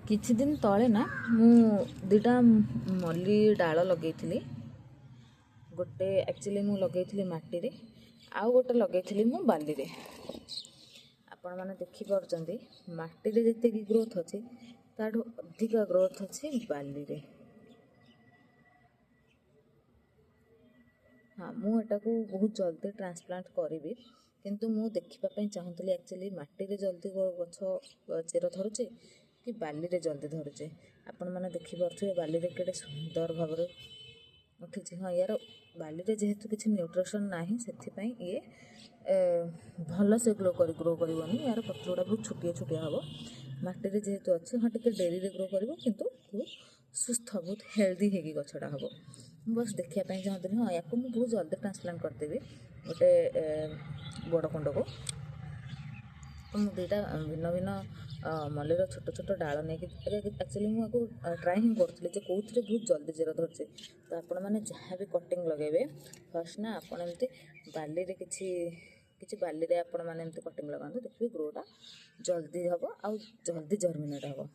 କିଛି ଦିନ ତଳେ ନା ମୁଁ ଦୁଇଟା ମଲ୍ଲି ଡାଳ ଲଗେଇଥିଲି। ଗୋଟେ ଆକ୍ଚୁଆଲି ମୁଁ ଲଗେଇଥିଲି ମାଟିରେ, ଆଉ ଗୋଟେ ଲଗେଇଥିଲି ମୁଁ ବାଲିରେ। ଆପଣମାନେ ଦେଖିପାରୁଛନ୍ତି ମାଟିରେ ଯେତିକି ଗ୍ରୋଥ୍ ଅଛି ତାଠୁ ଅଧିକା ଗ୍ରୋଥ୍ ଅଛି ବାଲିରେ। ହଁ, ମୁଁ ଏଟାକୁ ବହୁତ ଜଲ୍ଦି ଟ୍ରାନ୍ସପ୍ଲାଣ୍ଟ କରିବି, କିନ୍ତୁ ମୁଁ ଦେଖିବା ପାଇଁ ଚାହୁଁଥିଲି ଆକ୍ଚୁଆଲି ମାଟିରେ ଜଲ୍ଦି ଗଛ ଚେର ଧରୁଛି କି ବାଲିରେ ଜଲ୍ଦି ଧରୁଛି। ଆପଣମାନେ ଦେଖିପାରୁଥିବେ ବାଲିରେ କେଡ଼େ ସୁନ୍ଦର ଭାବରେ ଉଠିଛି। ହଁ, ୟାର ବାଲିରେ ଯେହେତୁ କିଛି ନ୍ୟୁଟ୍ରିସନ୍ ନାହିଁ, ସେଥିପାଇଁ ଇଏ ଭଲ ସେ ଗ୍ରୋ କରିବନି। ୟାର ପତ୍ରଗୁଡ଼ା ବହୁତ ଛୋଟିଆ ଛୋଟିଆ ହେବ। ମାଟିରେ ଯେହେତୁ ଅଛି, ହଁ ଟିକେ ଡେରିରେ ଗ୍ରୋ କରିବ, କିନ୍ତୁ ବହୁତ ସୁସ୍ଥ, ବହୁତ ହେଲ୍ଦି ହେଇକି ଗଛଟା ହେବ। ମୁଁ ବସ୍ ଦେଖିବା ପାଇଁ ଚାହୁଁଥିଲି। ହଁ, ୟାକୁ ମୁଁ ବହୁତ ଜଲ୍ଦି ଟ୍ରାନ୍ସପ୍ଲାଣ୍ଟ କରିଦେବି ଗୋଟେ ବଡ଼ କୁଣ୍ଡକୁ। ମୁଁ ଦୁଇଟା ଭିନ୍ନ ଭିନ୍ନ ମଲ୍ଲିର ଛୋଟ ଛୋଟ ଡାଳ ନେଇକି ଆକ୍ଚୁଆଲି ମୁଁ ଆକୁ ଟ୍ରାଏ ହିଁ କରୁଥିଲି ଯେ କେଉଁଥିରେ ବହୁତ ଜଲ୍ଦି ଚେର ଧରୁଛି। ତ ଆପଣମାନେ ଯାହା ବି କଟିଂ ଲଗାଇବେ, ଫାର୍ଷ୍ଟ ନା ଆପଣ ଏମିତି ବାଲିରେ କିଛି ବାଲିରେ ଆପଣମାନେ ଏମିତି କଟିଂ ଲଗାନ୍ତୁ, ଦେଖିବେ ଗ୍ରୋଟା ଜଲ୍ଦି ହେବ ଆଉ ଜଲ୍ଦି ଜର୍ମିନେଟ୍ ହେବ।